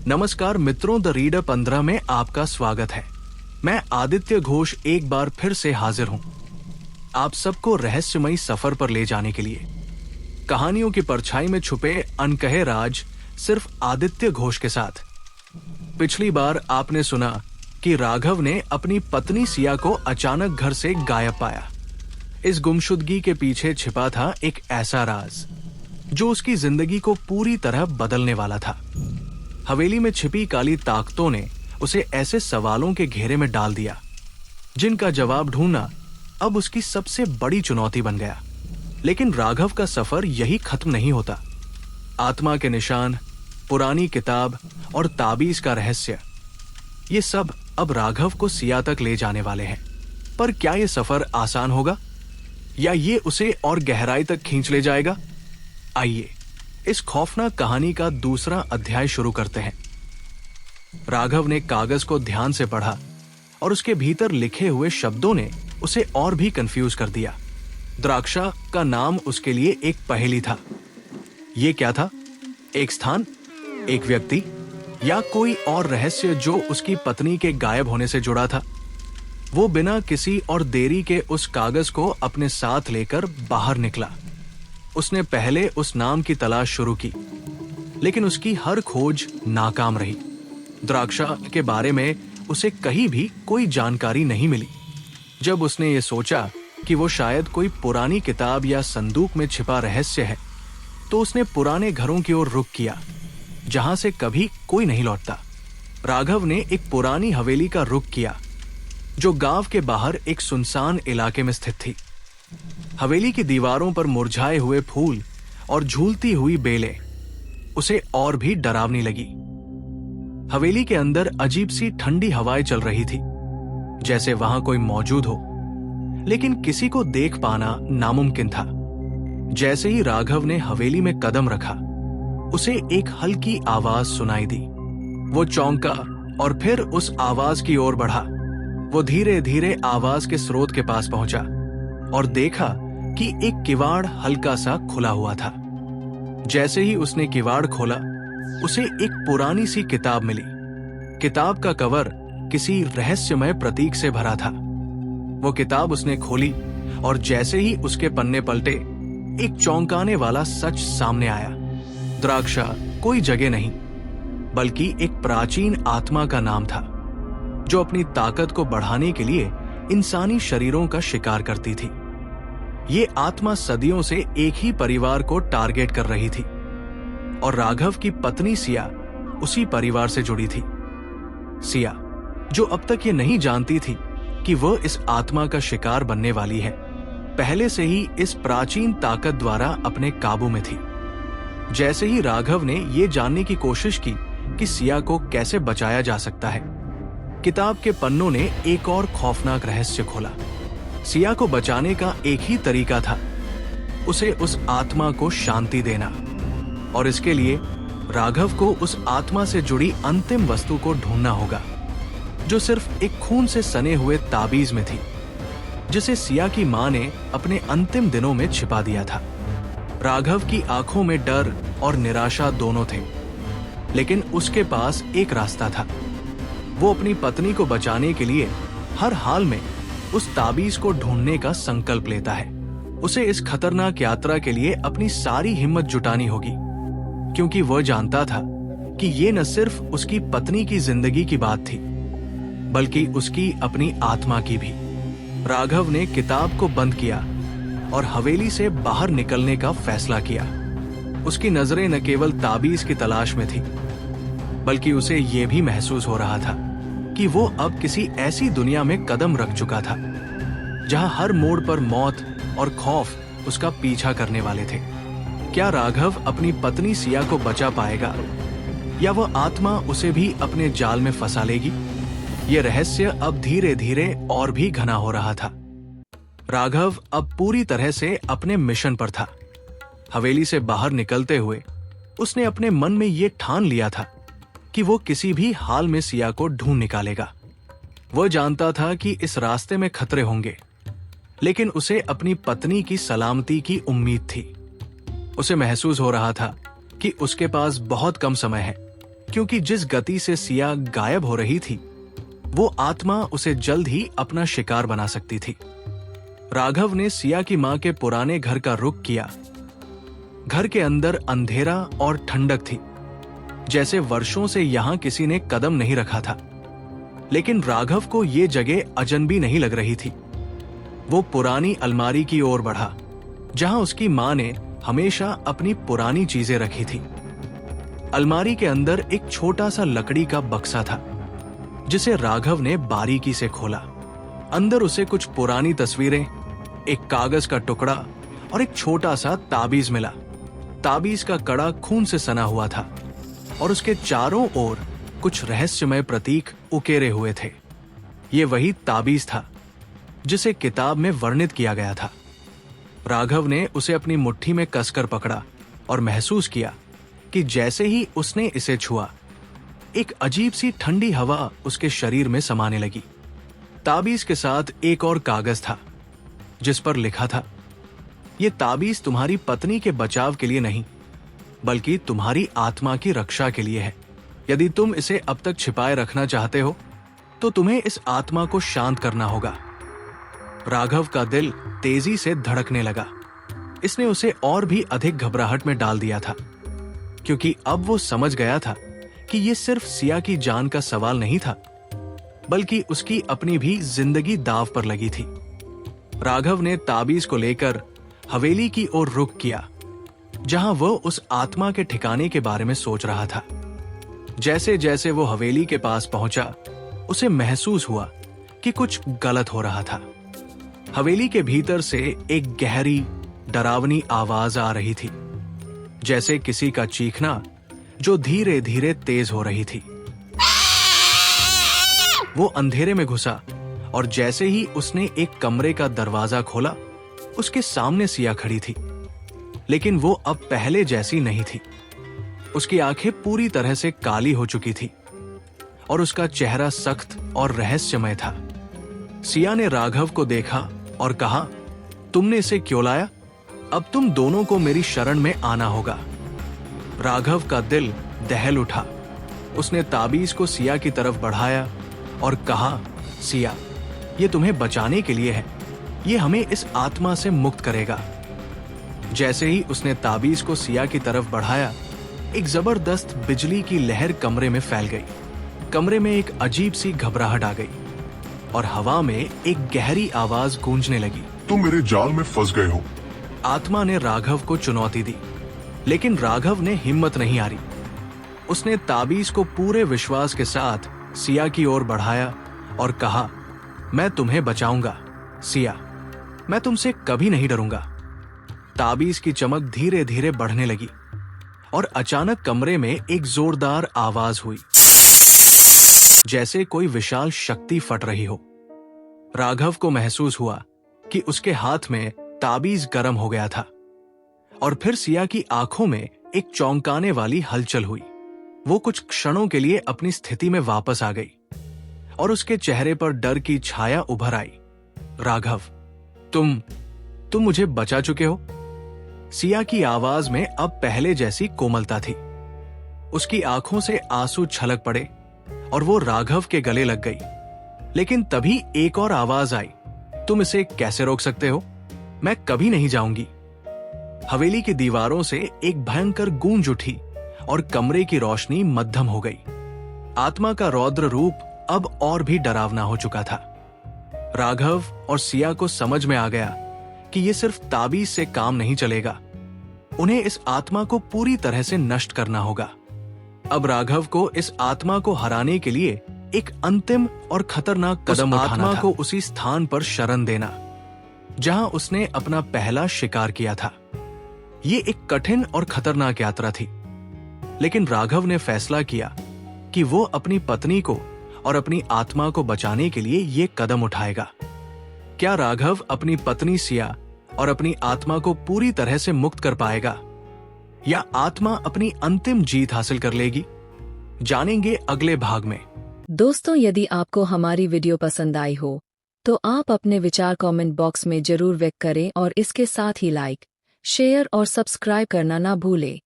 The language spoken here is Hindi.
नमस्कार मित्रों, द रीडर 15 में आपका स्वागत है। मैं आदित्य घोष एक बार फिर से हाजिर हूं आप सबको रहस्यमयी सफर पर ले जाने के लिए। कहानियों की परछाई में छुपे अनकहे राज सिर्फ आदित्य घोष के साथ। पिछली बार आपने सुना कि राघव ने अपनी पत्नी सिया को अचानक घर से गायब पाया। इस गुमशुदगी के पीछे छिपा था एक ऐसा राज जो उसकी जिंदगी को पूरी तरह बदलने वाला था। हवेली में छिपी काली ताकतों ने उसे ऐसे सवालों के घेरे में डाल दिया जिनका जवाब ढूंढना अब उसकी सबसे बड़ी चुनौती बन गया। लेकिन राघव का सफर यही खत्म नहीं होता। आत्मा के निशान, पुरानी किताब और ताबीज का रहस्य, ये सब अब राघव को सिया तक ले जाने वाले हैं। पर क्या ये सफर आसान होगा या ये उसे और गहराई तक खींच ले जाएगा? आइए इस खौफनाक कहानी का दूसरा अध्याय शुरू करते हैं। राघव ने कागज को ध्यान से पढ़ा और उसके भीतर लिखे हुए शब्दों ने उसे और भी कंफ्यूज कर दिया। द्राक्षा का नाम उसके लिए एक पहेली था। ये क्या था? एक स्थान, एक व्यक्ति या कोई और रहस्य जो उसकी पत्नी के गायब होने से जुड़ा था? वो बिना किसी और देरी के उस कागज को अपने साथ लेकर बाहर निकला। उसने पहले उस नाम की तलाश शुरू की, लेकिन उसकी हर खोज नाकाम रही। द्राक्षा के बारे में उसे कहीं भी कोई जानकारी नहीं मिली। जब उसने ये सोचा कि वो शायद कोई पुरानी किताब या संदूक में छिपा रहस्य है, तो उसने पुराने घरों की ओर रुख किया जहां से कभी कोई नहीं लौटता। राघव ने एक पुरानी हवेली का रुख किया जो गांव के बाहर एक सुनसान इलाके में स्थित थी। हवेली की दीवारों पर मुरझाए हुए फूल और झूलती हुई बेलें उसे और भी डरावनी लगी। हवेली के अंदर अजीब सी ठंडी हवाएं चल रही थी, जैसे वहां कोई मौजूद हो, लेकिन किसी को देख पाना नामुमकिन था। जैसे ही राघव ने हवेली में कदम रखा, उसे एक हल्की आवाज सुनाई दी। वो चौंका और फिर उस आवाज की ओर बढ़ा। वो धीरे धीरे आवाज के स्रोत के पास पहुंचा और देखा कि एक किवाड़ हल्का सा खुला हुआ था। जैसे ही उसने किवाड़ खोला, उसे एक पुरानी सी किताब मिली। किताब का कवर किसी रहस्यमय प्रतीक से भरा था। वो किताब उसने खोली और जैसे ही उसके पन्ने पलटे, एक चौंकाने वाला सच सामने आया। द्राक्षा कोई जगह नहीं, बल्कि एक प्राचीन आत्मा का नाम था जो अपनी ताकत को बढ़ाने के लिए इंसानी शरीरों का शिकार करती थी। ये आत्मा सदियों से एक ही परिवार को टारगेट कर रही थी और राघव की पत्नी सिया उसी परिवार से जुड़ी थी। सिया, जो अब तक ये नहीं जानती थी कि वह इस आत्मा का शिकार बनने वाली है, पहले से ही इस प्राचीन ताकत द्वारा अपने काबू में थी। जैसे ही राघव ने ये जानने की कोशिश की कि सिया को कैसे बचाया जा सकता है, किताब के पन्नों ने एक और खौफनाक रहस्य खोला। सिया को बचाने का एक ही तरीका था, उसे उस आत्मा को शांति देना, और इसके लिए राघव को उस आत्मा से जुड़ी अंतिम वस्तु को ढूंढना होगा, जो सिर्फ एक खून से सने हुए ताबीज में थी, जिसे सिया की मां ने अपने अंतिम दिनों में छिपा दिया था। राघव की आंखों में डर और निराशा दोनों थे, लेकिन उसके पास एक रास्ता था। वो अपनी पत्नी को बचाने के लिए हर हाल में उस ताबीज को ढूंढने का संकल्प लेता है। उसे इस खतरनाक यात्रा के लिए अपनी सारी हिम्मत जुटानी होगी, क्योंकि वह जानता था कि ये न सिर्फ उसकी पत्नी की जिंदगी की बात थी, बल्कि उसकी अपनी आत्मा की भी। राघव ने किताब को बंद किया और हवेली से बाहर निकलने का फैसला किया। उसकी नजरें न केवल ताबीज की तलाश में थी, बल्कि उसे यह भी महसूस हो रहा था कि वो अब किसी ऐसी दुनिया में कदम रख चुका था जहां हर मोड़ पर मौत और खौफ उसका पीछा करने वाले थे। क्या राघव अपनी पत्नी सिया को बचा पाएगा या वह आत्मा उसे भी अपने जाल में फंसा लेगी? ये रहस्य अब धीरे धीरे और भी घना हो रहा था। राघव अब पूरी तरह से अपने मिशन पर था। हवेली से बाहर निकलते हुए उसने अपने मन में ये ठान लिया था कि वो किसी भी हाल में सिया को ढूंढ निकालेगा। वह जानता था कि इस रास्ते में खतरे होंगे, लेकिन उसे अपनी पत्नी की सलामती की उम्मीद थी। उसे महसूस हो रहा था कि उसके पास बहुत कम समय है, क्योंकि जिस गति से सिया गायब हो रही थी, वो आत्मा उसे जल्द ही अपना शिकार बना सकती थी। राघव ने सिया की मां के पुराने घर का रुख किया। घर के अंदर अंधेरा और ठंडक थी, जैसे वर्षों से यहां किसी ने कदम नहीं रखा था। लेकिन राघव को यह जगह अजनबी नहीं लग रही थी। वो पुरानी अलमारी की ओर बढ़ा, जहां उसकी मां ने हमेशा अपनी पुरानी चीजें रखी थी। अलमारी के अंदर एक छोटा सा लकड़ी का बक्सा था, जिसे राघव ने बारीकी से खोला। अंदर उसे कुछ पुरानी तस्वीरें, एक कागज का टुकड़ा और एक छोटा सा ताबीज मिला। ताबीज का कड़ा खून से सना हुआ था और उसके चारों ओर कुछ रहस्यमय प्रतीक उकेरे हुए थे। ये वही ताबीज था जिसे किताब में वर्णित किया गया था। राघव ने उसे अपनी मुट्ठी में कसकर पकड़ा और महसूस किया कि जैसे ही उसने इसे छुआ, एक अजीब सी ठंडी हवा उसके शरीर में समाने लगी। ताबीज के साथ एक और कागज था, जिस पर लिखा था, यह ताबीज तुम्हारी पत्नी के बचाव के लिए नहीं, बल्कि तुम्हारी आत्मा की रक्षा के लिए है। यदि तुम इसे अब तक छिपाए रखना चाहते हो, तो तुम्हें इस आत्मा को शांत करना होगा। राघव का दिल तेजी से धड़कने लगा। इसने उसे और भी अधिक घबराहट में डाल दिया था, क्योंकि अब वो समझ गया था कि यह सिर्फ सिया की जान का सवाल नहीं था, बल्कि उसकी अपनी भी जिंदगी दांव पर लगी थी। राघव ने ताबीज को लेकर हवेली की ओर रुख किया, जहां वो उस आत्मा के ठिकाने के बारे में सोच रहा था। जैसे जैसे वो हवेली के पास पहुंचा, उसे महसूस हुआ कि कुछ गलत हो रहा था। हवेली के भीतर से एक गहरी, डरावनी आवाज आ रही थी, जैसे किसी का चीखना जो धीरे धीरे तेज हो रही थी। वो अंधेरे में घुसा और जैसे ही उसने एक कमरे का दरवाजा खोला, उसके सामने सिया खड़ी थी। लेकिन वो अब पहले जैसी नहीं थी। उसकी आंखें पूरी तरह से काली हो चुकी थी और उसका चेहरा सख्त और रहस्यमय था। सिया ने राघव को देखा और कहा, तुमने इसे क्यों लाया? अब तुम दोनों को मेरी शरण में आना होगा। राघव का दिल दहल उठा। उसने ताबीज को सिया की तरफ बढ़ाया और कहा, सिया, ये तुम्हें बचाने के लिए है। ये हमें इस आत्मा से मुक्त करेगा। जैसे ही उसने ताबीज को सिया की तरफ बढ़ाया, एक जबरदस्त बिजली की लहर कमरे में फैल गई। कमरे में एक अजीब सी घबराहट आ गई और हवा में एक गहरी आवाज गूंजने लगी। तुम मेरे जाल में फंस गए हो। आत्मा ने राघव को चुनौती दी, लेकिन राघव ने हिम्मत नहीं हारी। उसने ताबीज को पूरे विश्वास के साथ सिया की ओर बढ़ाया और कहा, मैं तुम्हें बचाऊंगा सिया, मैं तुमसे कभी नहीं डरूंगा। ताबीज की चमक धीरे धीरे बढ़ने लगी और अचानक कमरे में एक जोरदार आवाज हुई, जैसे कोई विशाल शक्ति फट रही हो। राघव को महसूस हुआ कि उसके हाथ में ताबीज गर्म हो गया था और फिर सिया की आंखों में एक चौंकाने वाली हलचल हुई। वो कुछ क्षणों के लिए अपनी स्थिति में वापस आ गई और उसके चेहरे पर डर की छाया उभर आई। राघव, तुम मुझे बचा चुके हो। सिया की आवाज में अब पहले जैसी कोमलता थी। उसकी आंखों से आंसू छलक पड़े और वो राघव के गले लग गई। लेकिन तभी एक और आवाज आई, तुम इसे कैसे रोक सकते हो? मैं कभी नहीं जाऊंगी। हवेली की दीवारों से एक भयंकर गूंज उठी और कमरे की रोशनी मध्यम हो गई। आत्मा का रौद्र रूप अब और भी डरावना हो चुका था। राघव और सिया को समझ में आ गया कि यह सिर्फ ताबीज से काम नहीं चलेगा। उन्हें इस आत्मा को पूरी तरह से नष्ट करना होगा। अब राघव को इस आत्मा को हराने के लिए एक अंतिम और खतरनाक कदम उठाना था। आत्मा को उसी स्थान पर शरण देना जहां उसने अपना पहला शिकार किया था। ये एक कठिन और खतरनाक यात्रा थी, लेकिन राघव ने फैसला किया कि वो अपनी पत्नी को और अपनी आत्मा को बचाने के लिए ये कदम उठाएगा। क्या राघव अपनी पत्नी सिया और अपनी आत्मा को पूरी तरह से मुक्त कर पाएगा, या आत्मा अपनी अंतिम जीत हासिल कर लेगी? जानेंगे अगले भाग में। दोस्तों, यदि आपको हमारी वीडियो पसंद आई हो तो आप अपने विचार कमेंट बॉक्स में जरूर व्यक्त करें और इसके साथ ही लाइक, शेयर और सब्सक्राइब करना ना भूलें।